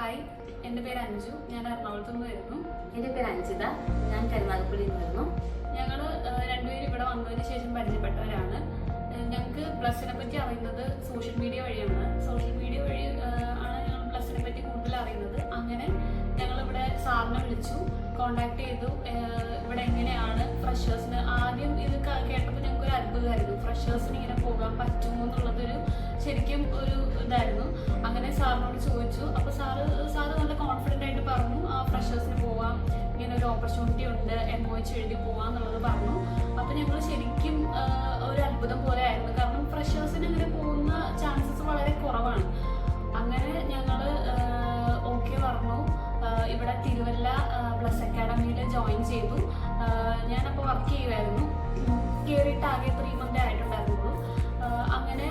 Hi, എൻ്റെ പേര് അഞ്ജു. ഞാൻ എറണാകുളത്ത് നിന്ന് വരുന്നു. എൻ്റെ പേര് അഞ്ജിത. ഞാൻ കരുനാഗപ്പള്ളിയിൽ നിന്ന് വരുന്നു. ഞങ്ങൾ രണ്ടുപേരും ഇവിടെ വന്നതിന് ശേഷം പരിചയപ്പെട്ടവരാണ്. ഞങ്ങൾക്ക് പ്ലസിനെ പറ്റി അറിയുന്നത് സോഷ്യൽ മീഡിയ വഴിയാണ്. സോഷ്യൽ മീഡിയ വഴി ആണ് ഞങ്ങൾ പ്ലസിനെ പറ്റി കൂടുതൽ അറിയുന്നത്. അങ്ങനെ ഞങ്ങളിവിടെ സാറിനെ വിളിച്ചു, കോണ്ടാക്ട് ചെയ്തു. ഇവിടെ എങ്ങനെയാണ് ഫ്രഷേഴ്സിന്, ആദ്യം ഇത് കേട്ടപ്പോൾ ഞങ്ങൾക്കൊരു അത്ഭുതമായിരുന്നു. ഫ്രഷേഴ്സിന് ഇങ്ങനെ പോകാൻ പറ്റുമോ എന്നുള്ളതൊരു ശരിക്കും ഒരു ഇതായിരുന്നു. അങ്ങനെ സാറിനോട് ചോദിച്ചു. അപ്പോൾ സാറ് നല്ല കോൺഫിഡൻ്റ് ആയിട്ട് പറഞ്ഞു, ആ ഫ്രഷേഴ്സിന് പോവാം, ഇങ്ങനെ ഒരു ഓപ്പർച്യൂണിറ്റി ഉണ്ട്, MOH എഴുതി പോവാന്നുള്ളത് പറഞ്ഞു. അപ്പോൾ ഞങ്ങൾ ശരിക്കും ഒരു അത്ഭുതം പോലെ ആയിരുന്നു. കാരണം ഫ്രഷേഴ്സിന് ഇങ്ങനെ പോകുന്ന ചാൻസസ് വളരെ കുറവാണ്. അങ്ങനെ ഞങ്ങൾ ഓക്കെ പറഞ്ഞു. ഇവിടെ തിരുവല്ല പ്ലസ് അക്കാഡമിയിൽ ജോയിൻ ചെയ്തു. ഞാനപ്പോൾ വർക്ക് ചെയ്യുമായിരുന്നു. കയറിയിട്ട് ആകെ 3 months ആയിട്ടുണ്ടായിരുന്നുള്ളൂ. അങ്ങനെ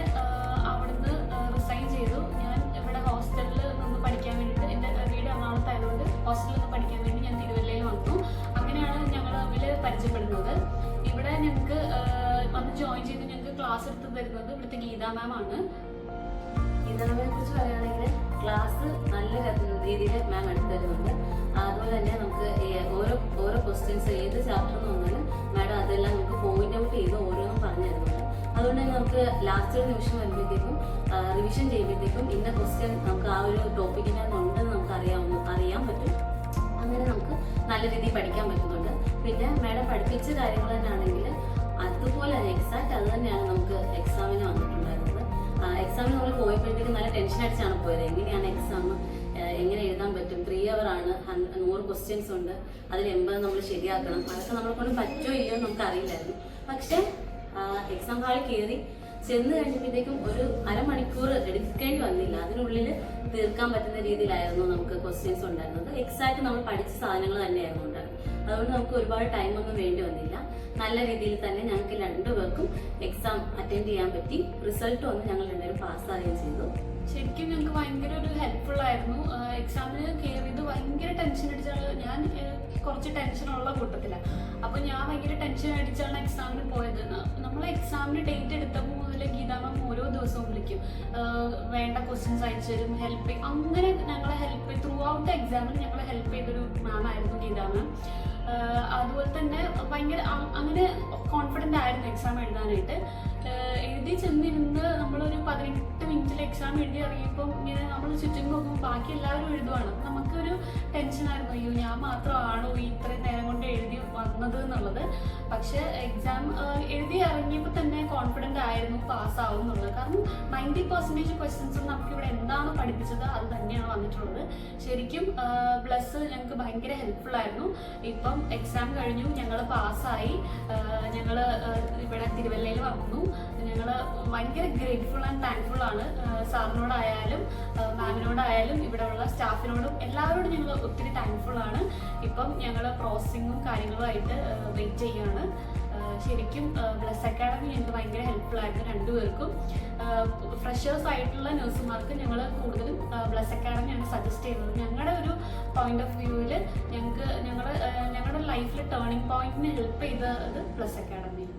അവിടുന്ന് റിസൈൻ ചെയ്തു. ഞാൻ ഇവിടെ ഹോസ്റ്റലിൽ നിന്ന് പഠിക്കാൻ വേണ്ടിയിട്ട്, എൻ്റെ വീട് എറണാകുളത്തായതുകൊണ്ട് ഹോസ്റ്റലിൽ നിന്ന് പഠിക്കാൻ വേണ്ടി ഞാൻ തിരുവല്ലയിൽ വന്നു. അങ്ങനെയാണ് ഞങ്ങൾ തമ്മിൽ പരിചയപ്പെടുന്നത്. ഇവിടെ ഞങ്ങൾക്ക് വന്ന് ജോയിൻ ചെയ്ത് ഞങ്ങൾക്ക് ക്ലാസ് എടുത്ത് തരുന്നത് ഇവിടുത്തെ ഗീതാ മാം ആണ്. ഗീതാ മാമിനെ കുറിച്ച് പറയുകയാണെങ്കിൽ ക്ലാസ് നല്ല രീതിയിൽ മാം എടുത്തു തരുന്നുണ്ട്. അതുപോലെ തന്നെ നമുക്ക് ഓരോ ക്വസ്റ്റ്യൻസ് ഏത് ചാപ്റ്റർ എന്ന് വന്നാലും മാഡം അതെല്ലാം നമുക്ക് പോയിന്റ് ഔട്ട് ചെയ്ത് ഓരോന്നും പറഞ്ഞു തരുന്നുണ്ട്. അതുകൊണ്ട് തന്നെ നമുക്ക് ലാസ്റ്റ് ഒരു നിമിഷം വരുമ്പോഴത്തേക്കും റിവിഷൻ ചെയ്യുമ്പോഴത്തേക്കും ഇന്ന ക്വസ്റ്റ്യൻ നമുക്ക് ആ ഒരു ടോപ്പിക്കിനുണ്ടെന്ന് നമുക്ക് അറിയാൻ പറ്റും. അങ്ങനെ നമുക്ക് നല്ല രീതിയിൽ പഠിക്കാൻ പറ്റുന്നുണ്ട്. പിന്നെ മാഡം പഠിപ്പിച്ച കാര്യങ്ങൾ തന്നെയാണെങ്കിൽ അതുപോലെ തന്നെ എക്സാക്റ്റ് അത് തന്നെയാണ് നമുക്ക് എക്സാമിന് വന്നിട്ടുണ്ടായിരുന്നത്. എക്സാമിന് നമ്മൾ പോയപ്പോഴത്തേക്കും നല്ല ടെൻഷൻ അടിച്ചാണ് പോയത്. എങ്ങനെയാണ് എക്സാം, എങ്ങനെ എഴുതാൻ പറ്റും, 3 hour ആണ്, 100 questions ഉണ്ട്, അതിൽ 80 നമ്മൾ ശരിയാക്കണം. അതൊക്കെ നമ്മളെ കൊണ്ട് പറ്റുമോ ഇല്ലയോ നമുക്ക് അറിയില്ലായിരുന്നു. പക്ഷേ എക്സാം ഹാളിൽ കയറി ചെന്ന് കഴിഞ്ഞപ്പോഴത്തേക്കും ഒരു അരമണിക്കൂർ എടുക്കേണ്ടി വന്നില്ല. അതിനുള്ളിൽ തീർക്കാൻ പറ്റുന്ന രീതിയിലായിരുന്നു നമുക്ക് ക്വസ്റ്റ്യൻസ് ഉണ്ടായിരുന്നത്. എക്സാക്റ്റ് നമ്മൾ പഠിച്ച സാധനങ്ങൾ തന്നെയായിരുന്നു ഉണ്ടായിരുന്നത്. അതുകൊണ്ട് നമുക്ക് ഒരുപാട് ടൈമൊന്നും വേണ്ടി വന്നില്ല. നല്ല രീതിയിൽ തന്നെ ഞങ്ങൾക്ക് 2 പേർക്കും എക്സാം അറ്റൻഡ് ചെയ്യാൻ പറ്റി. റിസൾട്ട് വന്ന് ഞങ്ങൾ 2 പേരും പാസ്സാവുകയും ചെയ്തു. ശരിക്കും ഞങ്ങൾക്ക് ഭയങ്കര ഒരു ഹെൽപ്ഫുൾ ആയിരുന്നു. എക്സാമിന് കയറിയത് ഭയങ്കര ടെൻഷൻ അടിച്ചാണ്. ഞാൻ കുറച്ച് ടെൻഷനുള്ള കൂട്ടത്തിലാണ്. അപ്പോൾ ഞാൻ ഭയങ്കര ടെൻഷൻ അടിച്ചാണ് എക്സാമിന് പോയത്. നമ്മൾ എക്സാമിന് ഡേറ്റ് എടുത്തപ്പോൾ മുതൽ ഗീതാ മാം ഓരോ ദിവസവും വിളിക്കും, വേണ്ട ക്വസ്റ്റ്യൻസ് അയച്ചു തരും, ഹെൽപ്പ് ചെയ്യും. അങ്ങനെ ഞങ്ങളെ ഹെൽപ്പ് ചെയ്ത് ത്രൂ ഔട്ട് എക്സാമിന് ഞങ്ങളെ ഹെൽപ്പ് ചെയ്തൊരു മാം ആയിരുന്നു ഗീതാ മാം. അതുപോലെ തന്നെ ഭയങ്കര അങ്ങനെ കോൺഫിഡൻ്റ് ആയിരുന്നു എക്സാം എഴുതാനായിട്ട്. എഴുതി ചെന്നിരുന്ന് നമ്മളൊരു 18 മിനിറ്റിൽ എക്സാം എഴുതി ഇറങ്ങിയപ്പോൾ ഇങ്ങനെ നമ്മൾ ചുറ്റും നോക്കുമ്പോൾ ബാക്കി എല്ലാവരും എഴുതുവാണ്. നമുക്കൊരു ടെൻഷനായിരുന്നു, അയ്യോ ഞാൻ മാത്രമാണോ ഇത്രയും നേരം കൊണ്ട് എഴുതി വന്നത് എന്നുള്ളത്. പക്ഷേ എക്സാം എഴുതി ഇറങ്ങിയപ്പോൾ തന്നെ കോൺഫിഡൻ്റ് ആയിരുന്നു പാസ്സാവും എന്നുള്ളത്. കാരണം 90% ക്വസ്റ്റ്യൻസ് നമുക്കിവിടെ എന്താണ് പഠിപ്പിച്ചത് അത് തന്നെയാണ് വന്നിട്ടുള്ളത്. ശരിക്കും പ്ലസ് ഞങ്ങൾക്ക് ഭയങ്കര ഹെൽപ്ഫുൾ ആയിരുന്നു. ഇപ്പം എക്സാം കഴിഞ്ഞു, ഞങ്ങൾ പാസ്സായി. ഞങ്ങൾ ഇവിടെ തിരുവല്ലയിൽ വന്നു. ഞങ്ങൾ ഭയങ്കര ഗ്രേറ്റ്ഫുൾ ആൻഡ് താങ്ക്ഫുൾ ആണ്. സാറിനോടായാലും മാമിനോടായാലും ഇവിടെയുള്ള സ്റ്റാഫിനോടും എല്ലാവരോടും ഞങ്ങൾ ഒത്തിരി താങ്ക്ഫുൾ ആണ്. ഇപ്പം ഞങ്ങൾ പ്രോസസ്സിങ്ങും കാര്യങ്ങളുമായിട്ട് വെയിറ്റ് ചെയ്യുകയാണ്. ശരിക്കും പ്ലസ് അക്കാഡമി ഞങ്ങൾക്ക് ഭയങ്കര ഹെൽപ്ഫുൾ ആയിരുന്നു 2 പേർക്കും. ഫ്രഷേഴ്സ് ആയിട്ടുള്ള നഴ്സുമാർക്ക് ഞങ്ങൾ കൂടുതലും പ്ലസ് അക്കാഡമിയാണ് സജസ്റ്റ് ചെയ്യുന്നത്. ഞങ്ങളുടെ ഒരു പോയിന്റ് ഓഫ് വ്യൂവിൽ ഞങ്ങളുടെ ലൈഫിൽ ടേണിംഗ് പോയിന്റിന് ഹെൽപ്പ് ചെയ്തത് പ്ലസ് അക്കാഡമിയാണ്.